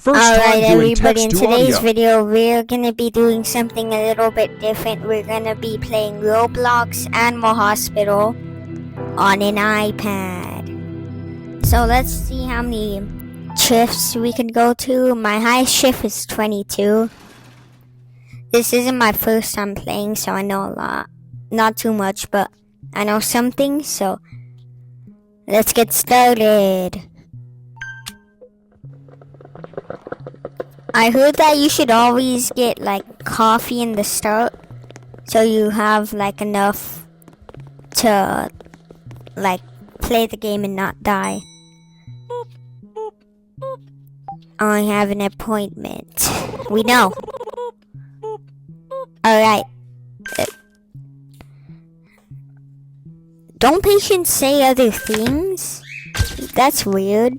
Alright everybody, in today's audio. video we're gonna be doing something a little bit different. We're gonna be playing Roblox Animal Hospital on an iPad. So let's see how many shifts we can go to. My highest shift is 22. This isn't my first time playing, so I know a lot. Not too much, but I know something, so let's get started. I heard that you should always get like coffee in the start so you have like enough to like play the game and not die. I have an appointment. We know. Alright. Don't patients say other things? That's weird.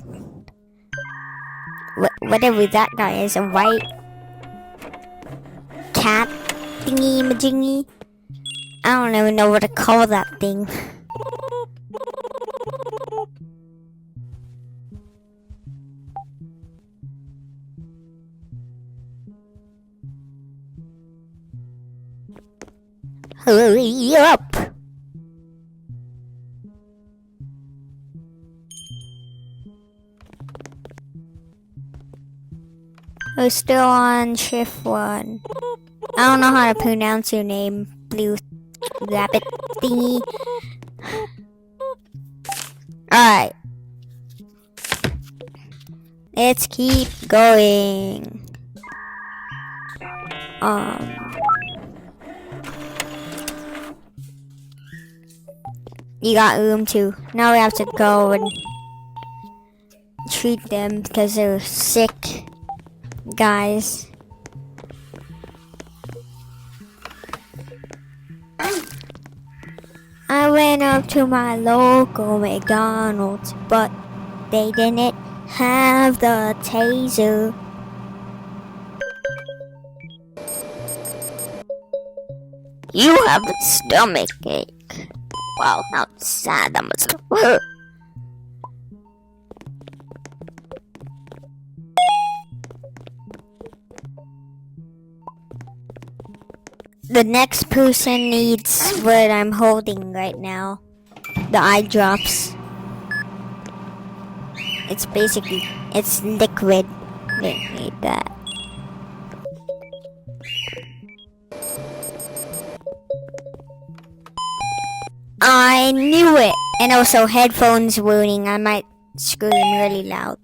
Whatever that guy is, a white cat thingy majingy. I don't even know what to call that thing. Hurry up! We're still on shift 1. I don't know how to pronounce your name, blue rabbit thingy. Alright. Let's keep going. You got room 2. Now we have to go and treat them because they're sick. Guys, I went up to my local McDonald's, but they didn't have the taser. You have a stomach ache. Well, not sad, that must hurt. The next person needs what I'm holding right now. The eye drops. It's basically, it's liquid. They need that. I knew it! And also headphones wounding. I might scream really loud.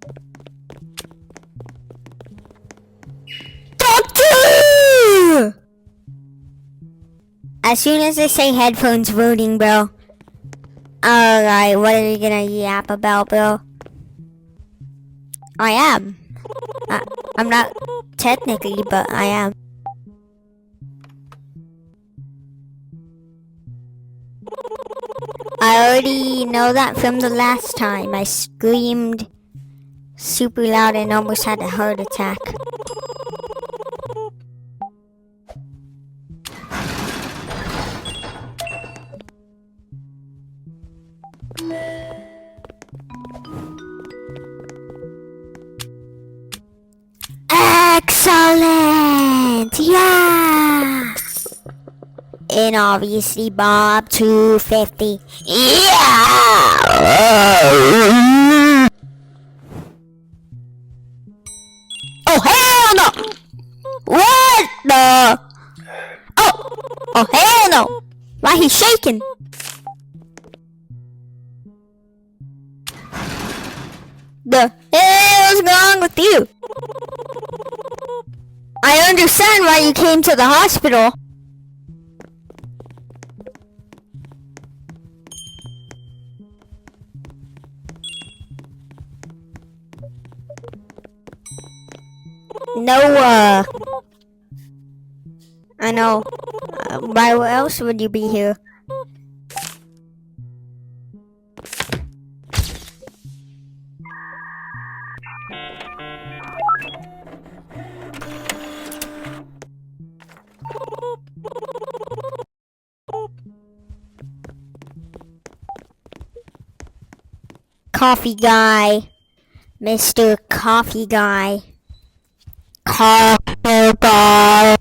Doctor! As soon as they say headphones voting, bro. Alright, what are you gonna yap about, bro? I am. I'm not technically, but I am. I already know that from the last time. I screamed super loud and almost had a heart attack. Excellent! Yeah! And obviously Bob 250. Yeah! Oh hell no! What the? Oh hell no! Why he shaking? The hell's wrong with you? I understand why you came to the hospital. No, I know. Why else would you be here? Coffee guy. Mr. Coffee Guy. Taco Bell.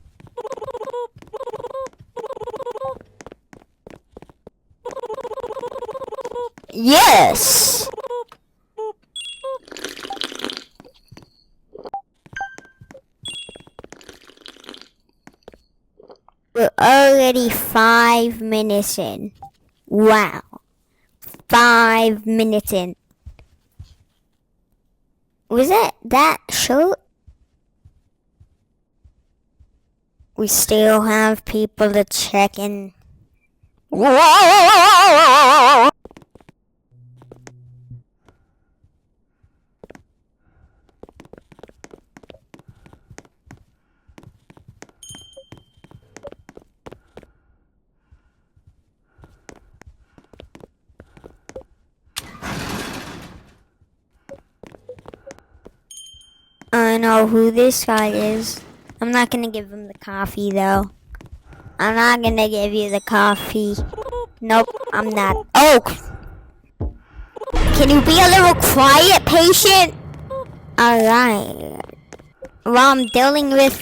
Yes! We're already 5 minutes in. Wow. 5 minutes in. Was it that short? We still have people to check in. Whoa! I know who this guy is. I'm not gonna give him the coffee though. I'm not gonna give you the coffee. Nope, I'm not. Oh! Can you be a little quiet, patient? Alright. Well, I'm dealing with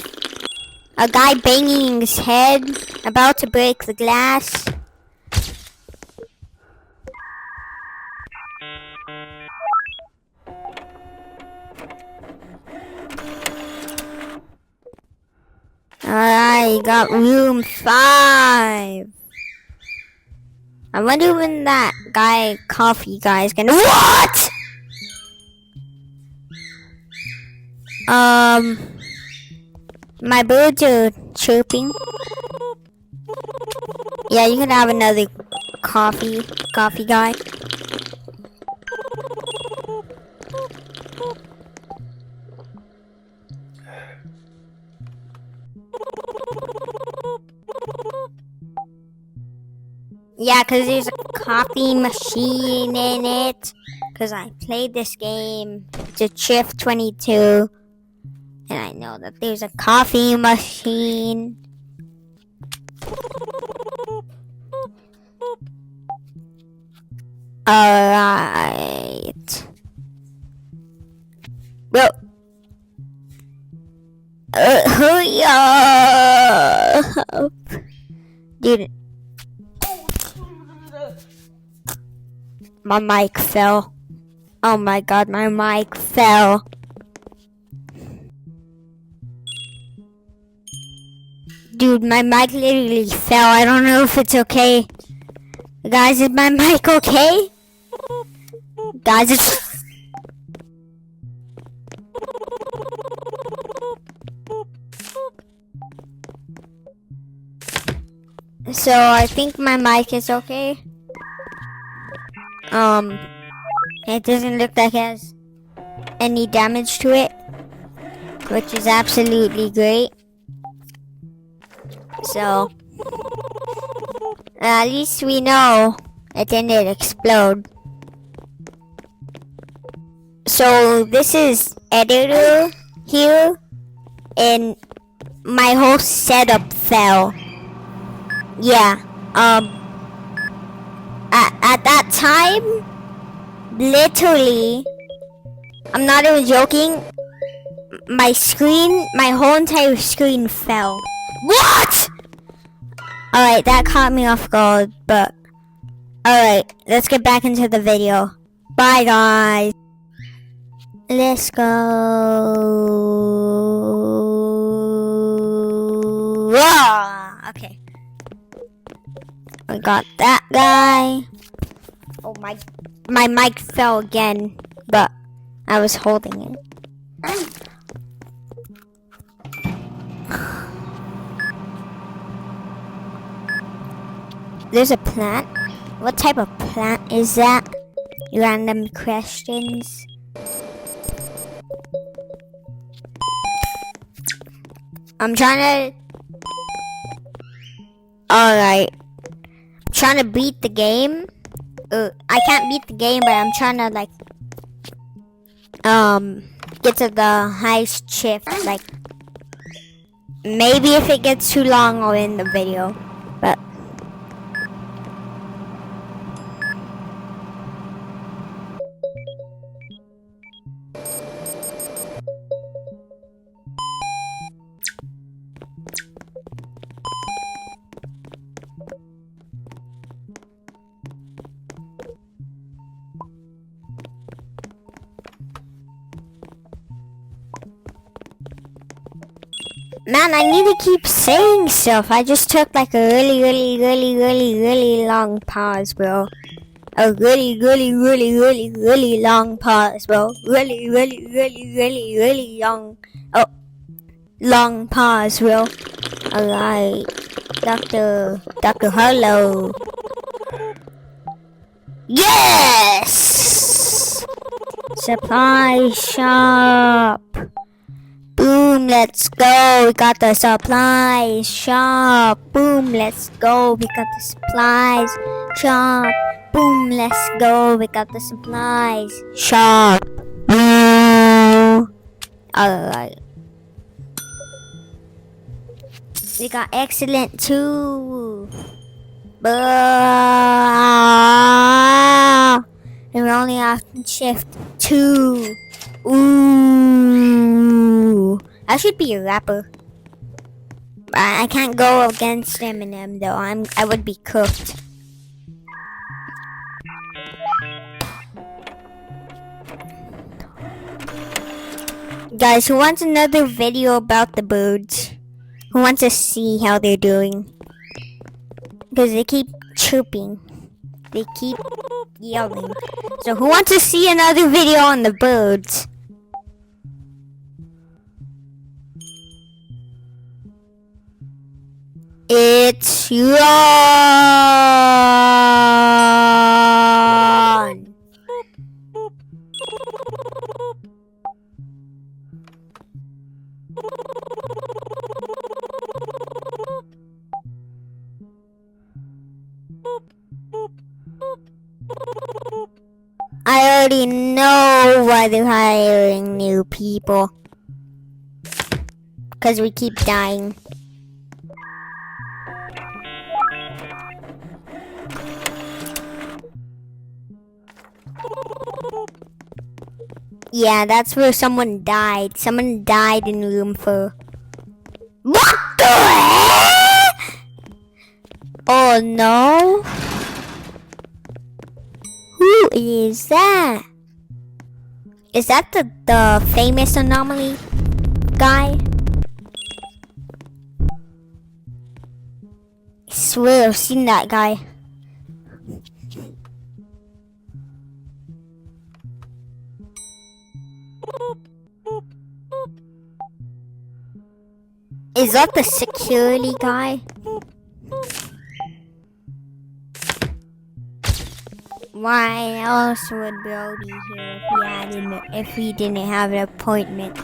a guy banging his head, about to break the glass. Alright, got room 5. I wonder when that coffee guy is gonna— What?! My birds are chirping. Yeah, you can have another coffee guy. Yeah, cause there's a coffee machine in it. Cause I played this game to Shift 22. And I know that there's a coffee machine. Alright. Well, hurry up. Dude. My mic fell. Oh my god, my mic fell. Dude, my mic literally fell. I don't know if it's okay. Guys, is my mic okay? Guys, it's... So, I think my mic is okay. It doesn't look like it has any damage to it, which is absolutely great. So, at least we know it didn't explode. So, this is editor here, and my whole setup fell. Yeah, at that time, literally, I'm not even joking, my whole entire screen fell. What?! Alright, that caught me off guard, but alright, let's get back into the video. Bye, guys. Let's go. Ah, okay. I got that guy. Oh, my mic fell again, but I was holding it. There's a plant. What type of plant is that? Random questions. I'm trying to... Alright. Trying to beat the game. I can't beat the game, but I'm trying to like get to the highest shift. Like maybe if it gets too long, I'll end the video. But Man, I need to keep saying stuff. I just took like a really long pause, bro. A really long pause, bro. Really long. Oh, long pause, bro. Alright. Dr. Hello. Yes! Supply shop. Boom, let's go. We got the supplies shop. Boom, let's go. We got the supplies shop. Boom, let's go. We got the supplies shop. Alright. We got excellent too. And we're only on shift 2. Ooh. I should be a rapper. I can't go against Eminem though. I would be cooked. Guys, who wants another video about the birds? Who wants to see how they're doing? Because they keep chirping. They keep yelling. So who wants to see another video on the birds? It's on! I already know why they're hiring new people. Because we keep dying. Yeah, that's where someone died. Someone died in room 4. What the heck? Oh no. Who is that? Is that the famous anomaly guy? I swear I've seen that guy. Is that the security guy? Why else would Bro be here if he didn't have an appointment?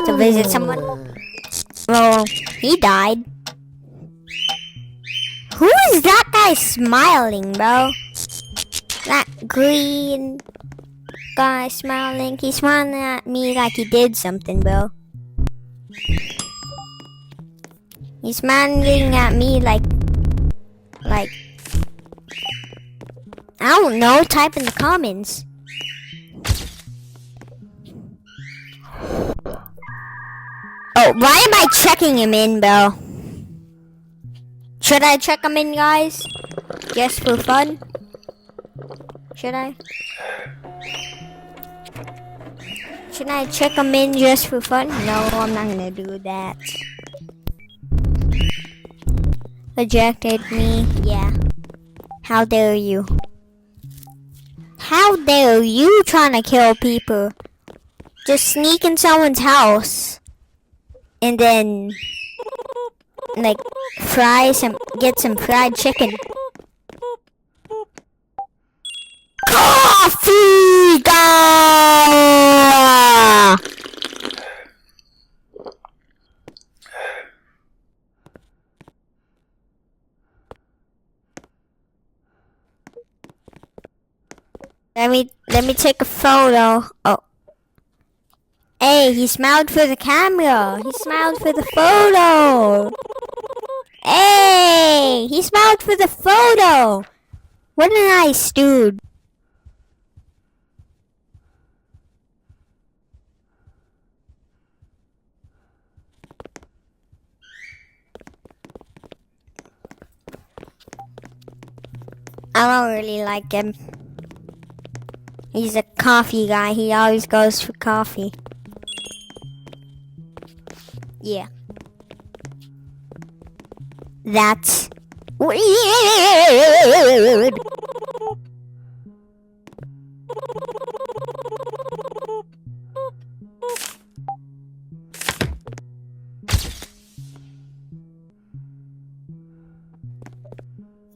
To visit someone? Well, he died. Who is that guy smiling, bro? That green guy smiling. He's smiling at me like he did something, bro. He's smiling at me like I don't know, type in the comments. Oh, why am I checking him in, bro? Should I check him in, guys? Just for fun? Should I? Should I check him in just for fun? No, I'm not gonna do that. Ejected me, yeah. How dare you? How dare you trying to kill people? Just sneak in someone's house and then like get some fried chicken. Coffee guy! Let me take a photo. Oh. Hey, he smiled for the camera. He smiled for the photo. Hey, he smiled for the photo. What a nice dude. I don't really like him. He's a coffee guy. He always goes for coffee. Yeah. That's weird.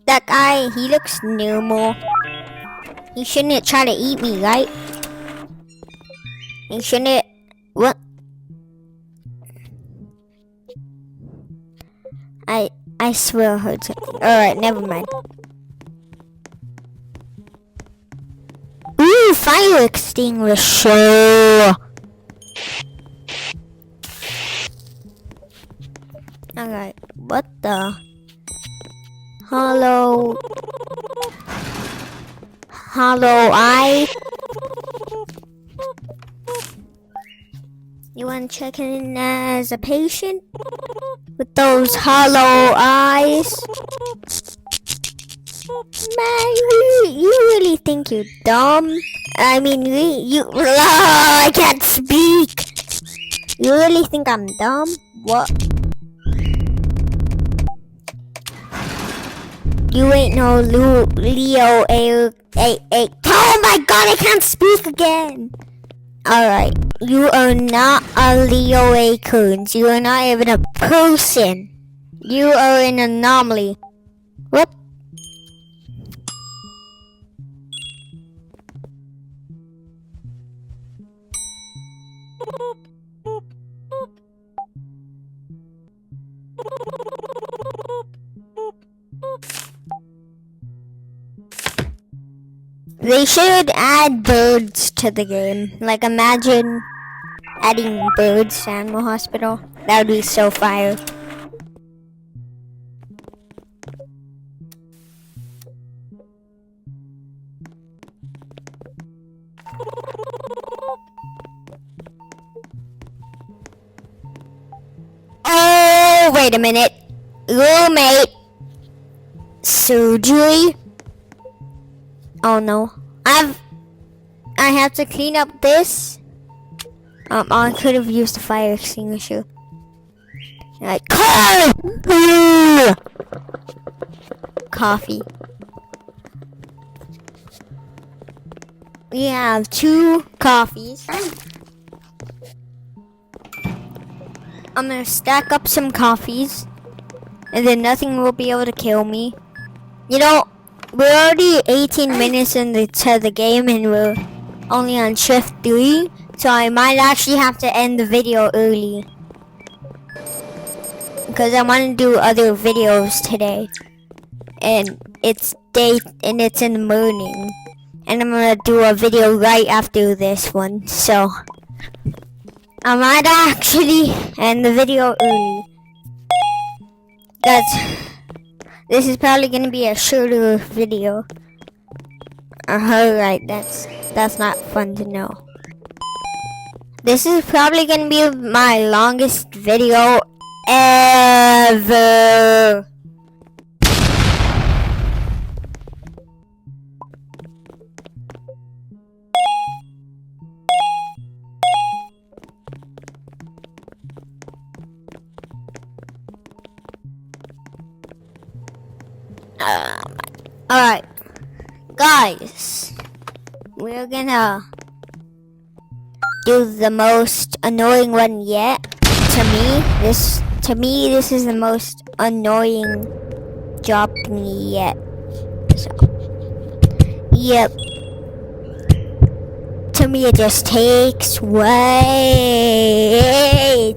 That guy, he looks normal. He shouldn't try to eat me, right? He shouldn't. What? I swear I heard something. Alright, never mind. Ooh, fire extinguisher. Alright, what the? Hello eye. You want to check in as a patient? With those hollow eyes? Man, you really think you're dumb? I mean, I can't speak. You really think I'm dumb? What? You ain't no Leo A. Oh my god, I can't speak again! Alright, you are not a Leo A. Coons. You are not even a person. You are an anomaly. What? They should add birds to the game. Like, imagine adding birds to Animal Hospital. That would be so fire. Oh, wait a minute. Roommate. Surgery? Oh no. I have to clean up this. I could have used the fire extinguisher. Like, coffee. We have 2 coffees. I'm gonna stack up some coffees, and then nothing will be able to kill me. You know, we're already 18 minutes into the game, and we're only on shift 3, so I might actually have to end the video early. Because I want to do other videos today. And it's in the morning. And I'm going to do a video right after this one, so I might actually end the video early. This is probably gonna be a shorter video. Alright, that's not fun to know. This is probably gonna be my longest video ever. Alright, guys, we're gonna do the most annoying one yet. To me, this is the most annoying job thingy yet. So, yep. To me, it just takes way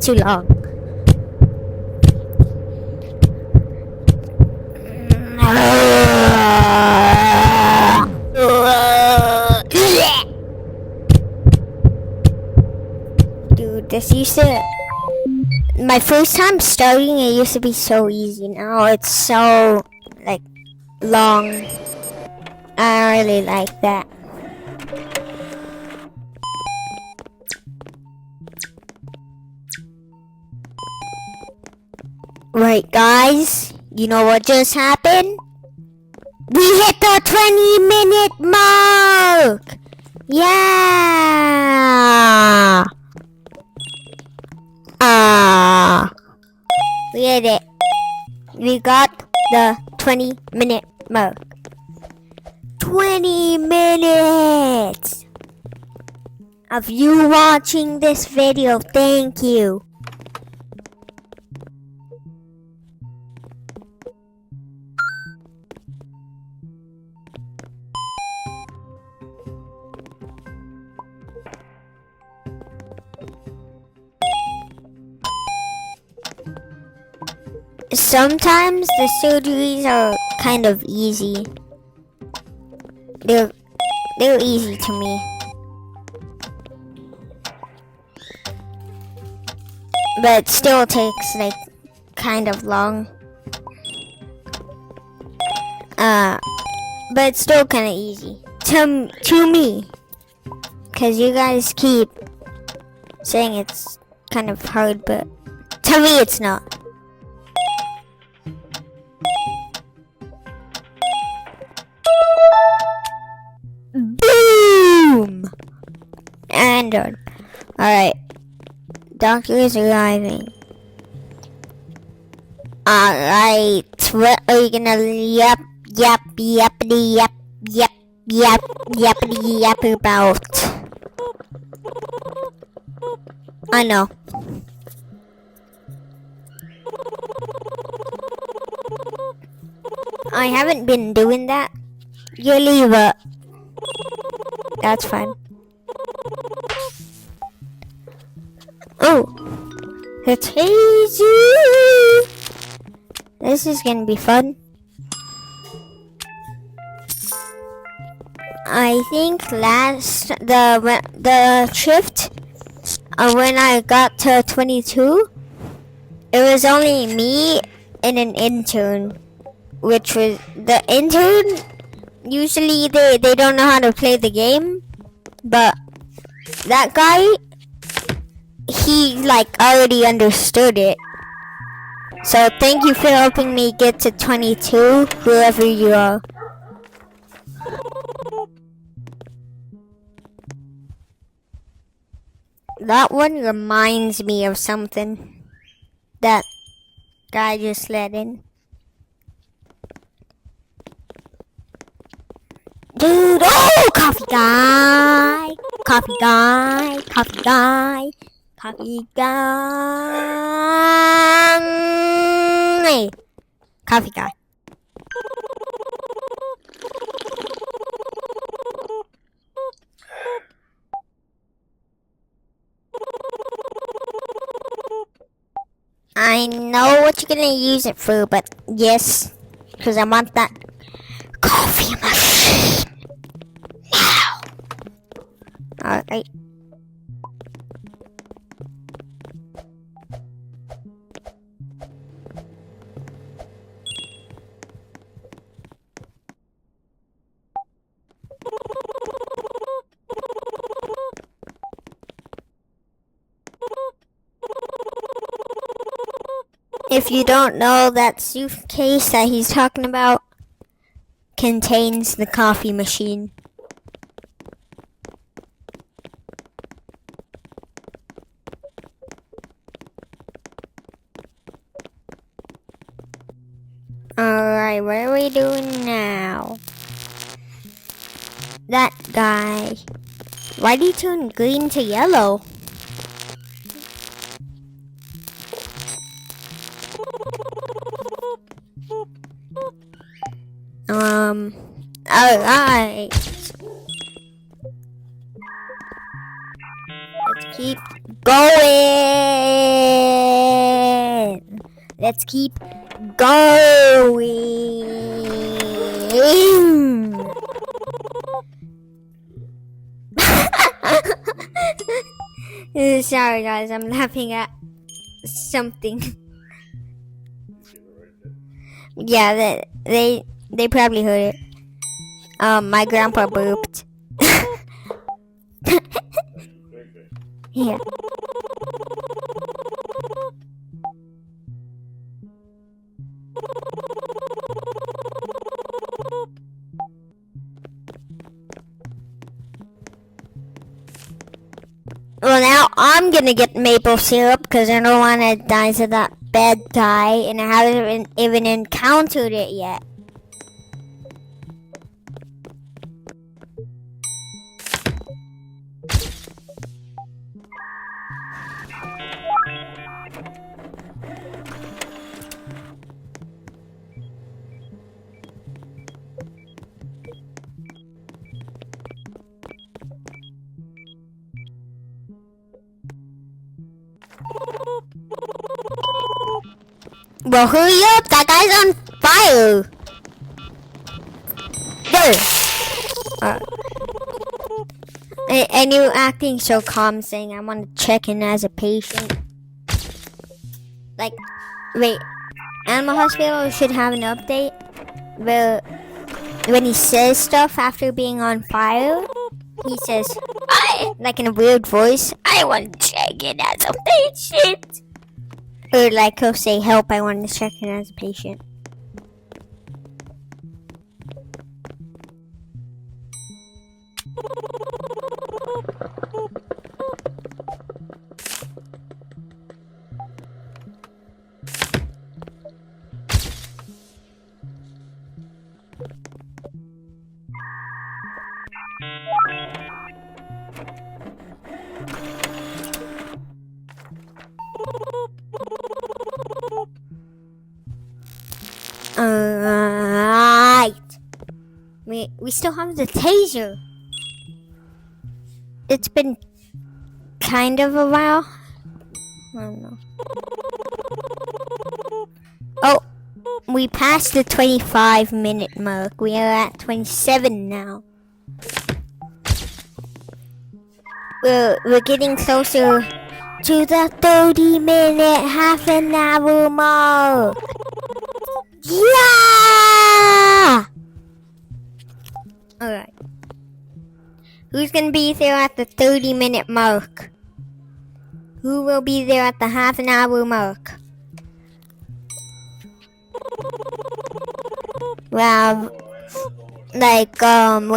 too long. Dude, this used to... My first time starting, it used to be so easy. Now it's so, like, long. I don't really like that. Right, guys, you know what just happened? We hit the 20-minute mark! Yeah! did it. We got the 20-minute mark. 20 minutes of you watching this video. Thank you. Sometimes the surgeries are kind of easy. They're easy to me. But it still takes like kind of long. But it's still kind of easy to me. Cause you guys keep saying it's kind of hard, but to me it's not. Boom! And done. Alright. Doctor is arriving. Alright. What are you gonna yappity yap about? I know. I haven't been doing that. You leave it. That's fine. Oh, it's easy. This is gonna be fun. I think the shift when I got to 22, it was only me and an intern, which was the intern. Usually they don't know how to play the game, but that guy, he like already understood it. So thank you for helping me get to 22, whoever you are. That one reminds me of something that guy just let in. Dude, oh, coffee guy, coffee guy, coffee guy, coffee guy, coffee guy. I know what you're gonna use it for, but yes, because I want that coffee machine now. Alright. If you don't know, that suitcase that he's talking about contains the coffee machine. Alright, what are we doing now? That guy. Why did he turn green to yellow? Alright. Let's keep going. Let's keep going. Sorry guys, I'm laughing at something. Yeah, they probably heard it. My grandpa burped. Yeah. Well, now I'm gonna get maple syrup because I don't want to die to that bed die, and I haven't even encountered it yet. Well, hurry up! That guy's on fire! There! And you acting so calm, saying I want to check in as a patient. Like, wait, Animal Hospital should have an update where when he says stuff after being on fire, he says, like in a weird voice, I want to check in as a patient. Or like he'll say, help, I want to check in as a patient. Alright. We still have the taser. It's been kind of a while. I don't know. Oh, we passed the 25-minute mark. We are at 27 now. We're getting closer to the 30-minute, half an hour mark. Yeah! Alright. Who's gonna be there at the 30-minute mark? Who will be there at the half an hour mark? We have, we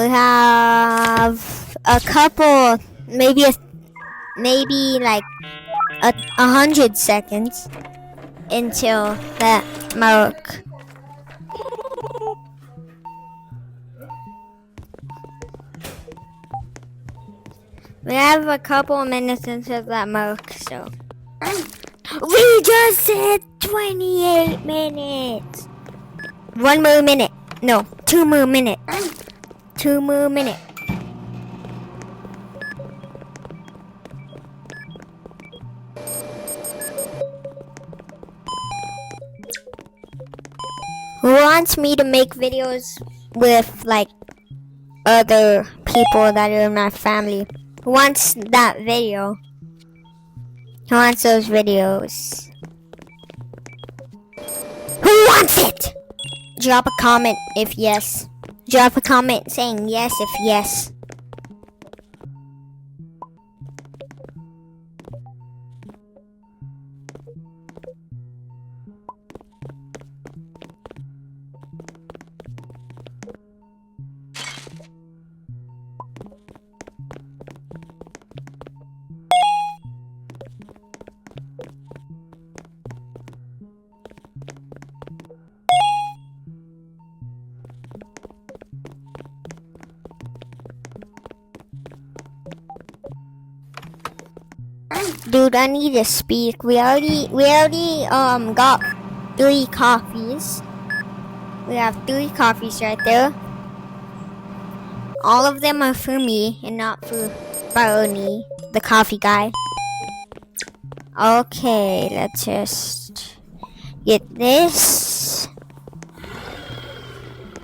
have a couple, maybe like 100 seconds until that mark. We have a couple minutes until that mark, so. We just hit 28 minutes! 1 more minute. No, 2 more minutes. 2 more minutes. Who wants me to make videos with, like, other people that are in my family? Who wants that video? Who wants those videos? Who wants it? Drop a comment if yes. Drop a comment saying yes if yes. Dude, I need to speak. We already got 3 coffees. We have 3 coffees right there. All of them are for me and not for Barney, the coffee guy. Okay, let's just get this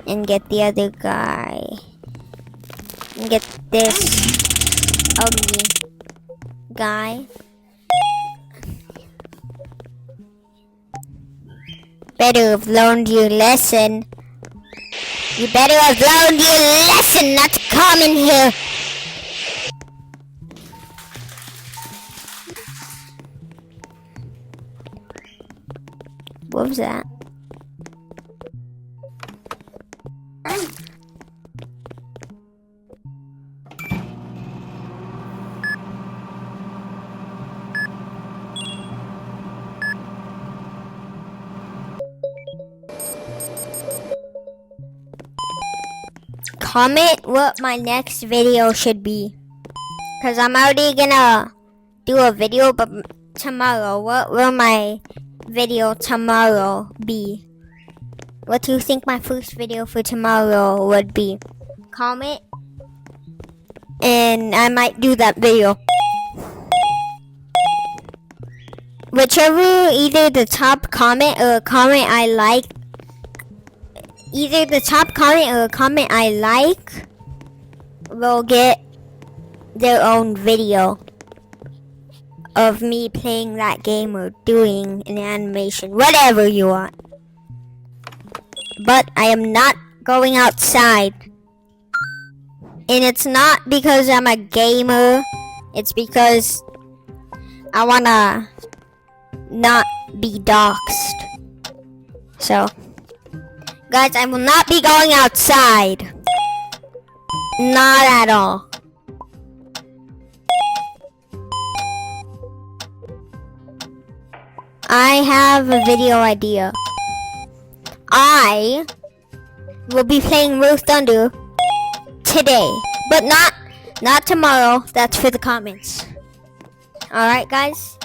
and get the other guy and get this ugly guy. Better have learned your lesson. You better have learned your lesson not to come in here. What was that? comment what my next video should be. Because I'm already gonna do a video, but tomorrow, what will my video tomorrow be? What do you think my first video for tomorrow would be? Comment, and I might do that video. Whichever, either the top comment or a comment I like, will get their own video of me playing that game or doing an animation, whatever you want. But I am not going outside. And it's not because I'm a gamer, it's because I wanna not be doxxed. So, guys, I will not be going outside. Not at all. I have a video idea. I will be playing War Thunder today, but not tomorrow. That's for the comments. Alright, guys?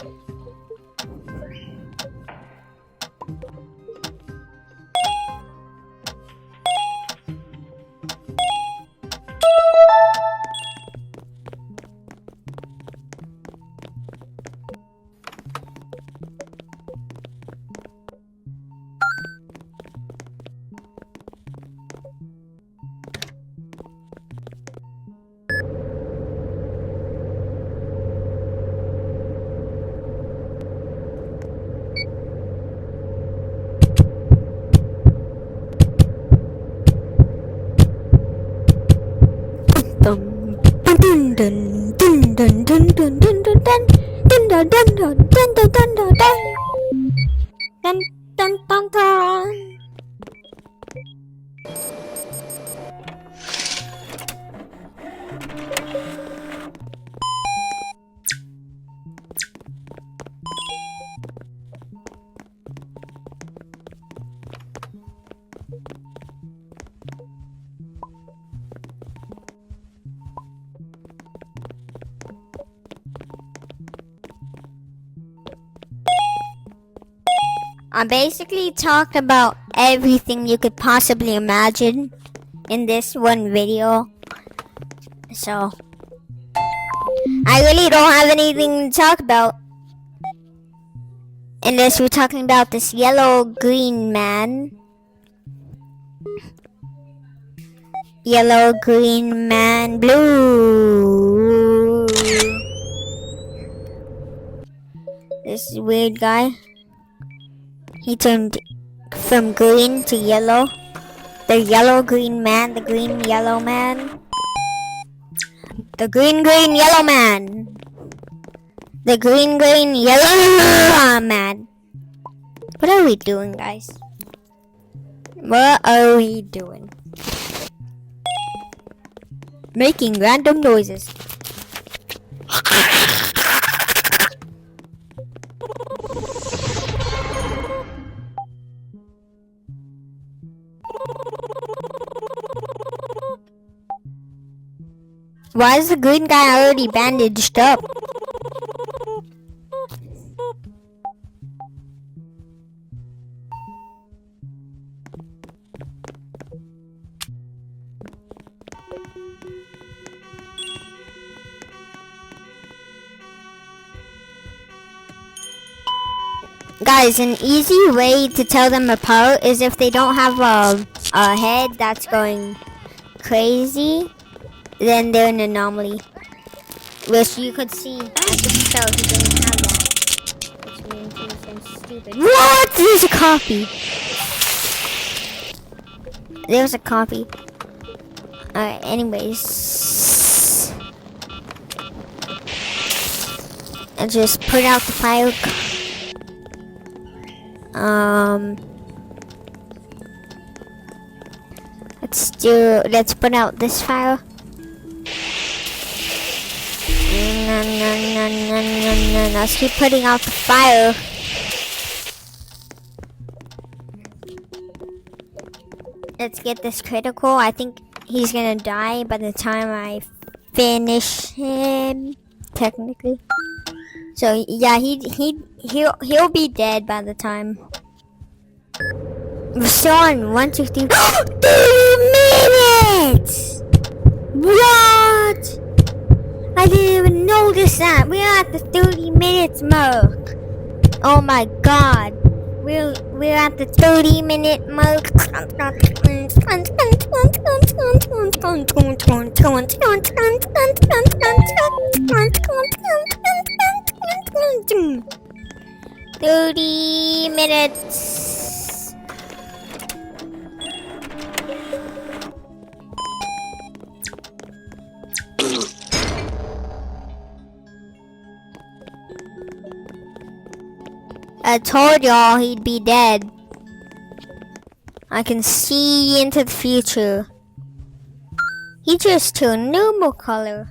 I basically talked about everything you could possibly imagine in this one video. So, I really don't have anything to talk about. Unless we're talking about this yellow-green man. Yellow-green man blue. This weird guy. He turned from green to yellow. The yellow-green man, the green-yellow man. The green-green-yellow man. The green-green-yellow man. What are we doing, guys? What are we doing? Making random noises. Why is the green guy already bandaged up? Guys, an easy way to tell them apart is if they don't have a head that's going crazy, then they're an anomaly. Which you could see, I could tell he didn't have that. Which means he's stupid. What? There's a copy. There's a copy. Alright, anyways. And just put out the fire. Let's put out this fire. Let's keep putting out the fire. Let's get this critical. I think he's gonna die by the time I finish him, technically. So yeah, he'll be dead by the time. We're still on 1, 2, 3. 30 minutes! What? I didn't even notice that. We're at the 30 minutes mark. Oh my god. We're at the 30-minute mark. "30 minutes." I told y'all he'd be dead. I can see into the future. He just turned normal color.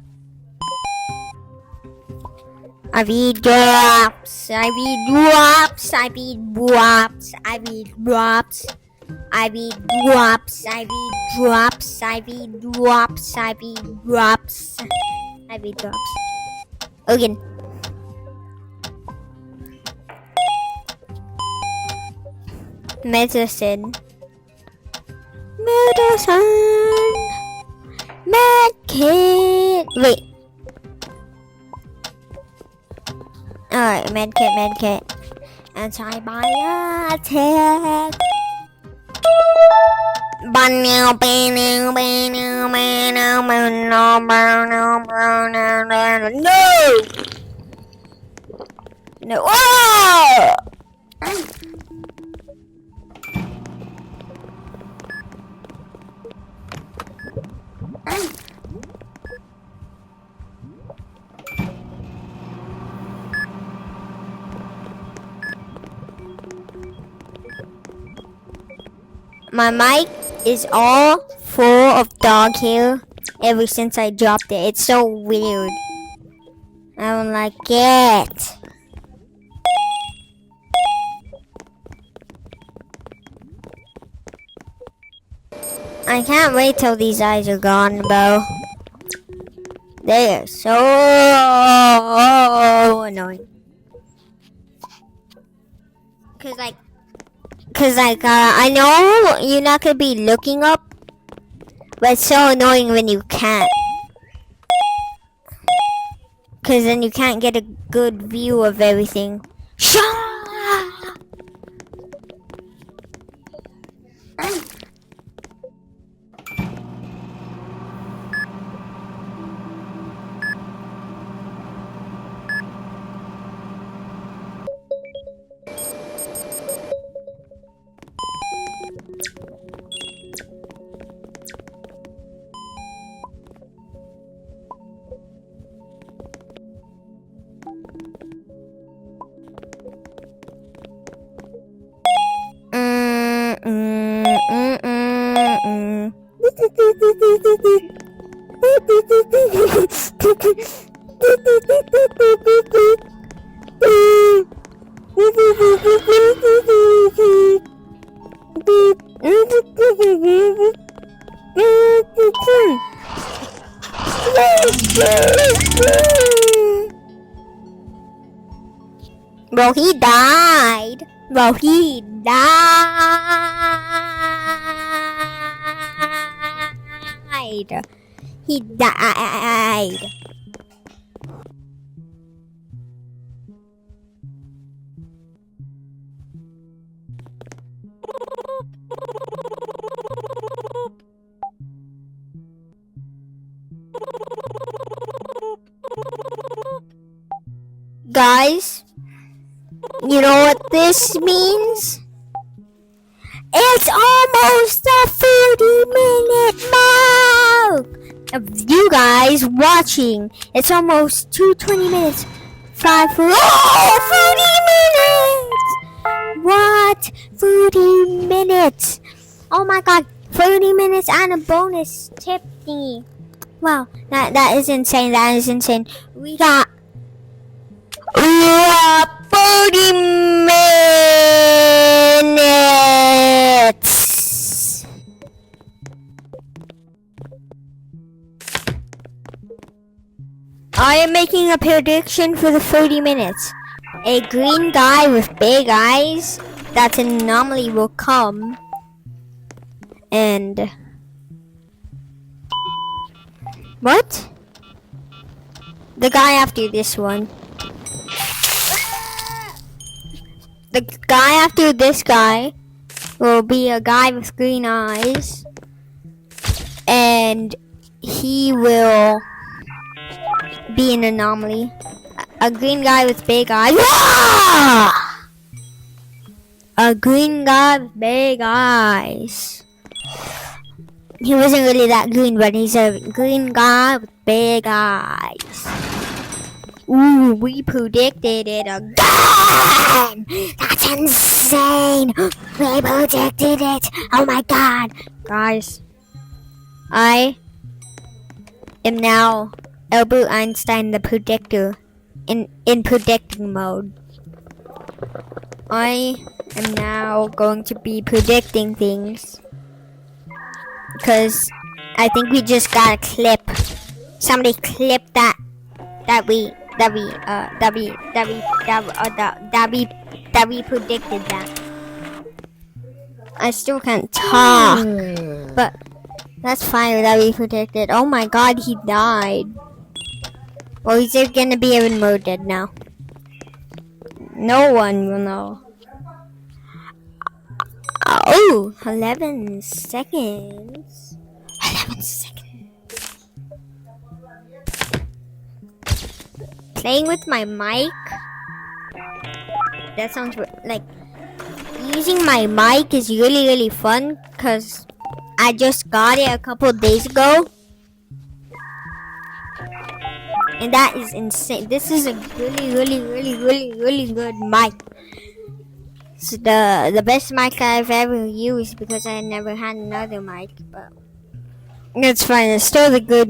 I read drops. I read drops. I read drops. I read drops. I read drops. I read drops. I read drops. I read drops. I read drops. Again. Medicine. Medkit. Wait. Alright, medkit. Antibiotic. No! No! Oh! My mic is all full of dog hair ever since I dropped it. It's so weird. I don't like it. I can't wait till these eyes are gone, bro. They are so annoying. Cause I know you're not gonna be looking up, but it's so annoying when you can't. Cause then you can't get a good view of everything. Shut up! Bro, he died. Bro, he died. He died. Guys, you know what this means? It's almost the 30-minute mark of you guys watching. It's almost 2:20 minutes. 5 for 30 minutes. What? 30 minutes. Oh my god, 30 minutes and a bonus tip thingy. Wow, that is insane. That is insane. We got 40 minutes. making a prediction for the 30 minutes. A green guy with big eyes, that's an anomaly, will come. And... what? The guy after this one. The guy after this guy will be a guy with green eyes. And he will be an anomaly. A green guy with big eyes. A green guy with big eyes. He wasn't really that green, but he's a green guy with big eyes. Ooh, we predicted it again! That's insane! We predicted it! Oh my god! Guys, I am now Albert Einstein the predictor in predicting mode. I am now going to be predicting things. Because I think we just got a clip. Somebody clipped that we predicted that. I still can't talk, but that's fine that we predicted. Oh my god, he died. Well, he's gonna be even more dead now. No one will know. Oh, 11 seconds. 11 seconds. Playing with my mic. That sounds like using my mic is really fun because I just got it a couple days ago. And that is insane. This is a really good mic. It's the best mic I've ever used because I never had another mic, but it's fine. It's still a really good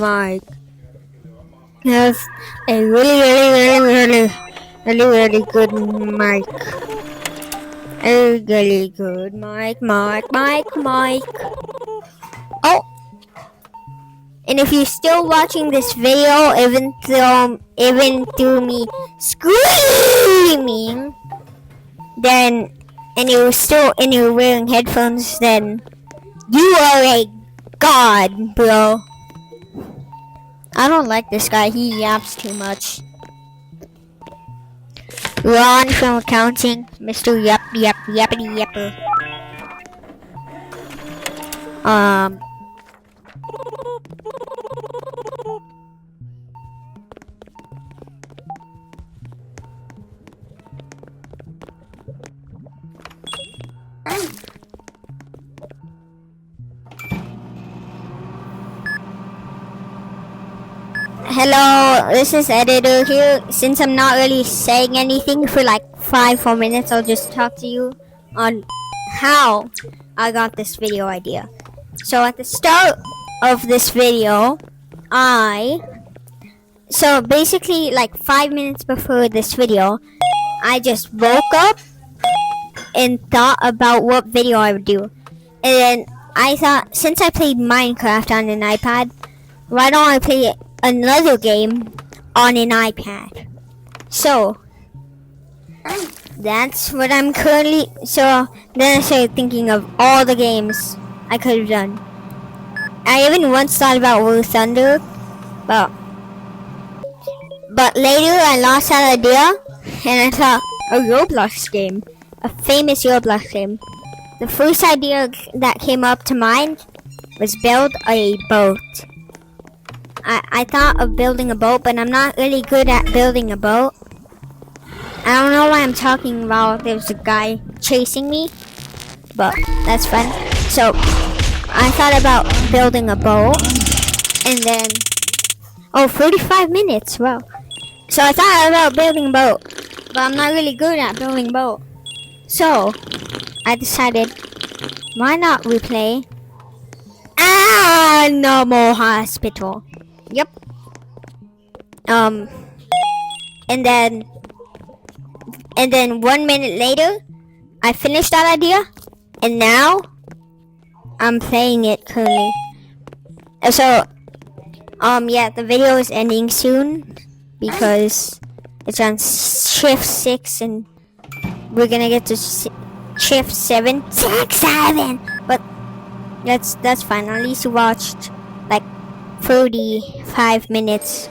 mic. Yes, a really good mic. A really good mic. Oh. And if you're still watching this video, even through me screaming, then, and you're wearing headphones, then you are a god, bro. I don't like this guy. He yaps too much. Ron from accounting, Mr. Yappity Yapper. Hello, this is editor here. Since I'm not really saying anything for like 5-4 minutes, I'll just talk to you on how I got this video idea. So at the start of this video, so basically like 5 minutes before this video, I just woke up and thought about what video I would do. And then I thought, since I played Minecraft on an iPad, why don't I play another game on an iPad? So that's what I'm currently. So then I started thinking of all the games I could have done. I even once thought about War Thunder, but later I lost that idea and I thought a Roblox game, a famous Roblox game. The first idea that came up to mind was build a boat. I thought of building a boat, but I'm not really good at building a boat. I don't know why I'm talking about there's a guy chasing me, but that's fun. So I thought about building a boat, and then 45 minutes, wow. So I thought about building a boat, but I'm not really good at building a boat. So I decided, why not replay Animal Hospital? Yep. And then 1 minute later, I finished that idea, and now I'm playing it currently. So Yeah, the video is ending soon because it's on shift 6 and we're gonna get to shift 7. 7! But that's fine. At least you watched like 45 minutes.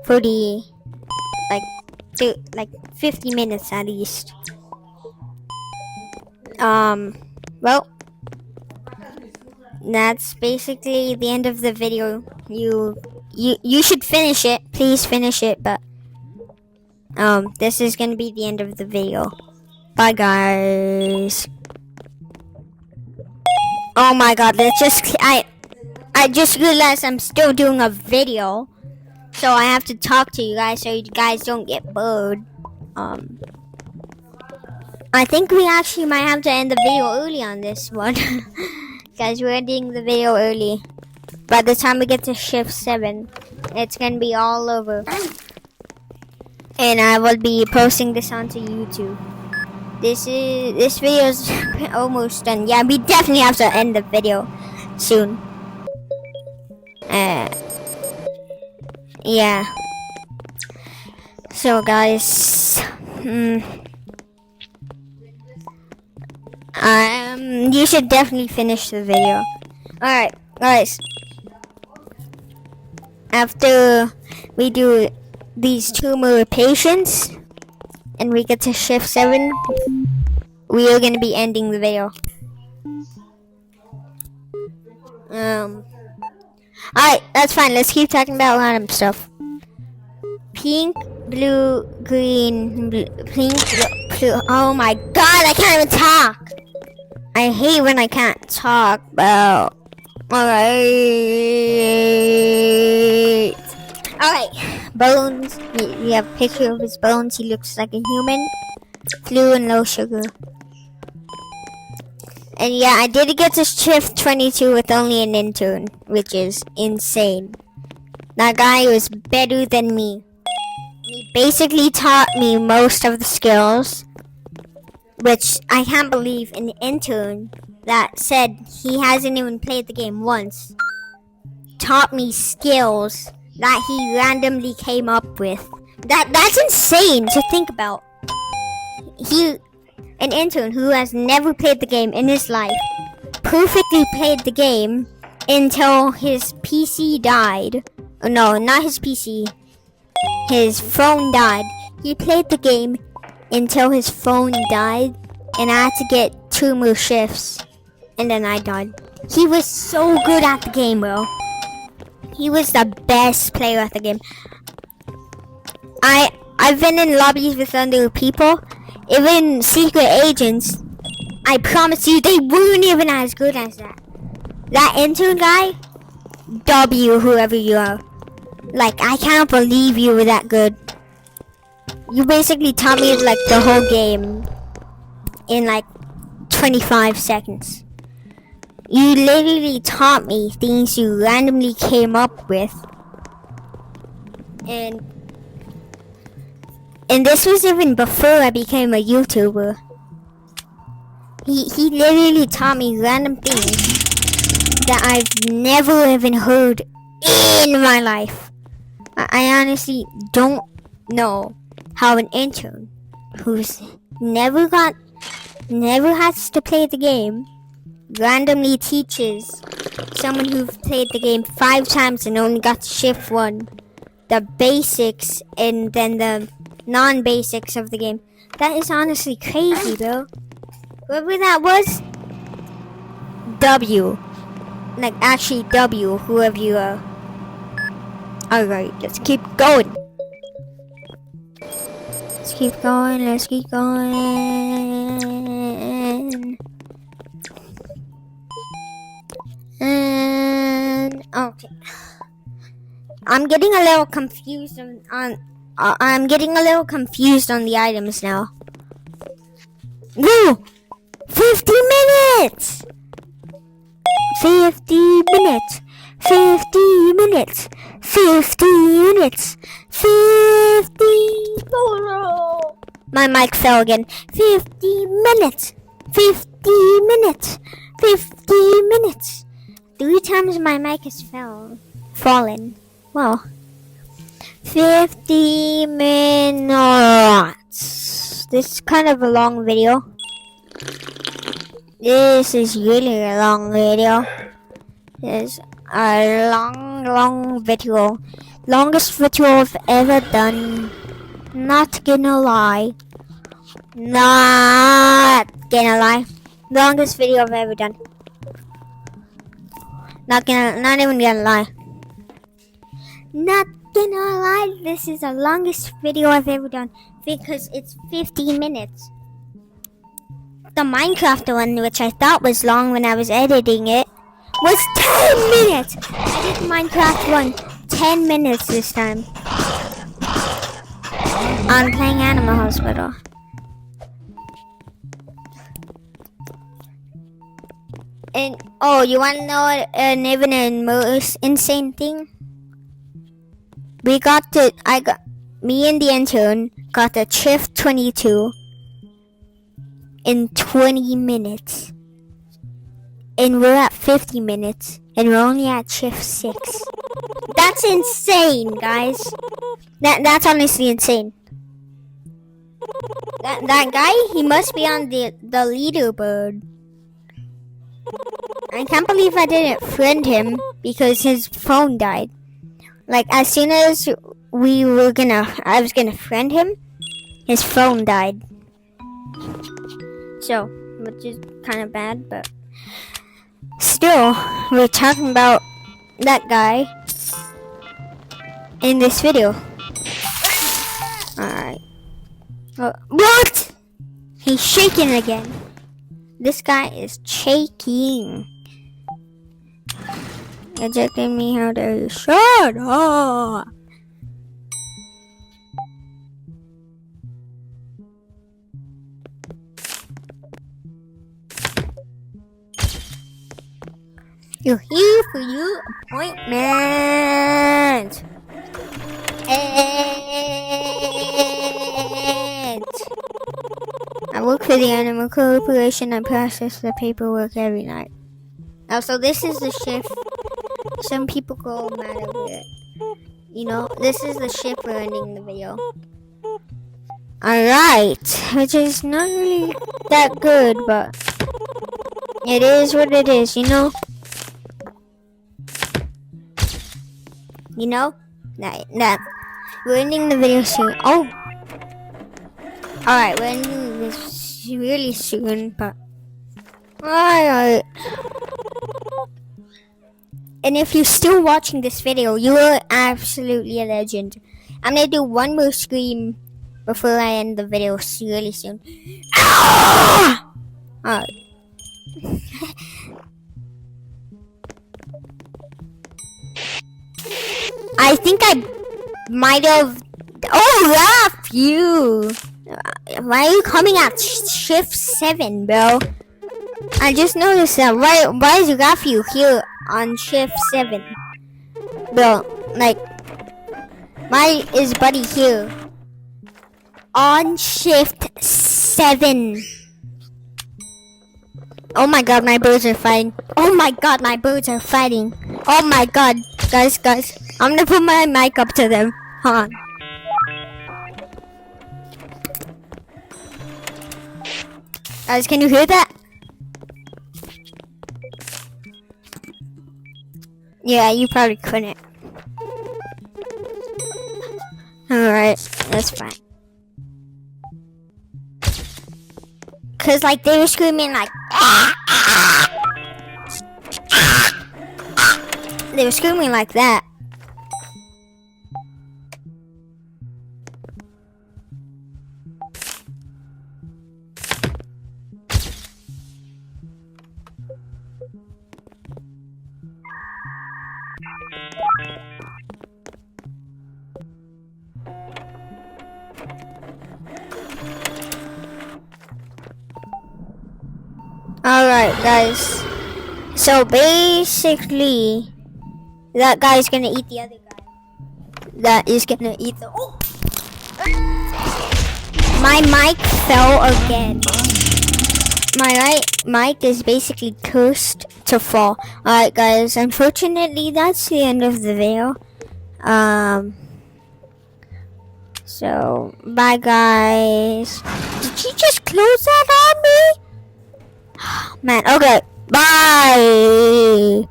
40, like 50 minutes at least. Well, that's basically the end of the video. You should finish it. Please finish it. But this is gonna be the end of the video. Bye, guys. Oh my God! I just realized I'm still doing a video, so I have to talk to you guys so you guys don't get bored. I think we actually might have to end the video early on this one. Guys, we're ending the video early. By the time we get to shift 7, it's gonna be all over. And I will be posting this onto YouTube. This video is almost done. Yeah, we definitely have to end the video soon. Yeah. So guys, you should definitely finish the video. Alright, guys. After we do these 2 more patients and we get to shift 7, we are gonna be ending the video. Alright, that's fine. Let's keep talking about random stuff. Pink, blue, green, pink, blue. Oh my God, I can't even talk. I hate when I can't talk. Well, alright. Bones. We have a picture of his bones. He looks like a human. Flu and low sugar. And yeah, I did get to shift 22 with only an intern, which is insane. That guy was better than me. He basically taught me most of the skills, which I can't believe an intern that said he hasn't even played the game once taught me skills that he randomly came up with. That's insane to think about. An intern who has never played the game in his life perfectly played the game until his PC died. Oh, no, not his PC. His phone died. He played the game until his phone died, and I had to get 2 more shifts, and then I died. He was so good at the game, bro. He was the best player at the game. I've been in lobbies with other people, even secret agents. I promise you, they weren't even as good as that. That intern guy, W, whoever you are. Like, I can't believe you were that good. You basically taught me like the whole game in like 25 seconds. You literally taught me things you randomly came up with. And this was even before I became a YouTuber. He literally taught me random things that I've never even heard in my life. I honestly don't know how an intern who's never has to play the game randomly teaches someone who's played the game 5 times and only got to shift 1 the basics and then the non-basics of the game. That is honestly crazy, bro. Whoever that was, W. Like, actually W, whoever you are. Alright, let's keep going. Let's keep going. And okay. I'm getting a little confused I'm getting a little confused on the items now. No! 50 minutes! 50 minutes! 50 minutes! 50 minutes! 50! Oh no! My mic fell again. 50 minutes! 50 minutes! 50 minutes! 3 times my mic has fell. fallen. Wow. 50 minutes. This is kind of a long video. This is really a long video. This is a long video. Longest video I've ever done. Not gonna lie. Not gonna lie. Longest video I've ever done. Not even gonna lie. Not gonna lie, this is the longest video I've ever done because it's 50 minutes. The Minecraft one, which I thought was long when I was editing it, was 10 minutes! I did Minecraft one 10 minutes this time. I'm playing Animal Hospital. And oh, you wanna know even a most insane thing? Me and the intern got the shift 22 in 20 minutes. And we're at 50 minutes. And we're only at shift 6. That's insane, guys. That's honestly insane. That guy, he must be on the leaderboard. I can't believe I didn't friend him because his phone died. Like, as soon as I was gonna friend him, his phone died. So, which is kind of bad, but still, we're talking about that guy in this video. Alright. What? He's shaking again. This guy is shaking. Ejecting me, how dare you? Shut up! You're here for your appointment! I work for the Animal Corporation. I process the paperwork every night. Oh, so this is the shift. Some people go mad over it. You know, this is the shift we're ending the video. Alright, which is not really that good, but it is what it is, you know? You know? That we're ending the video soon. Oh! Alright, we're ending this really soon, but alright. And if you're still watching this video, you are absolutely a legend. I'm gonna do one more scream before I end the video really soon. Ah! Alright. I think I might have. Oh, laugh you! Why are you coming at shift 7, bro? I just noticed that. Why is Rafu here on shift 7? Bro, like, why is Buddy here on shift 7? Oh my god, my birds are fighting. Oh my god, my birds are fighting. Oh my god, guys, I'm gonna put my mic up to them. Hold on. Guys, can you hear that? Yeah, you probably couldn't. Alright, that's fine. Cause like they were screaming like they were screaming like that. Alright, guys. So basically, that guy's gonna eat the other guy. That is gonna eat the. Oh! My mic fell again. My right mic is basically cursed to fall. Alright, guys, unfortunately, that's the end of the video. So, bye, guys. Did you just close that on me? Man, okay, bye.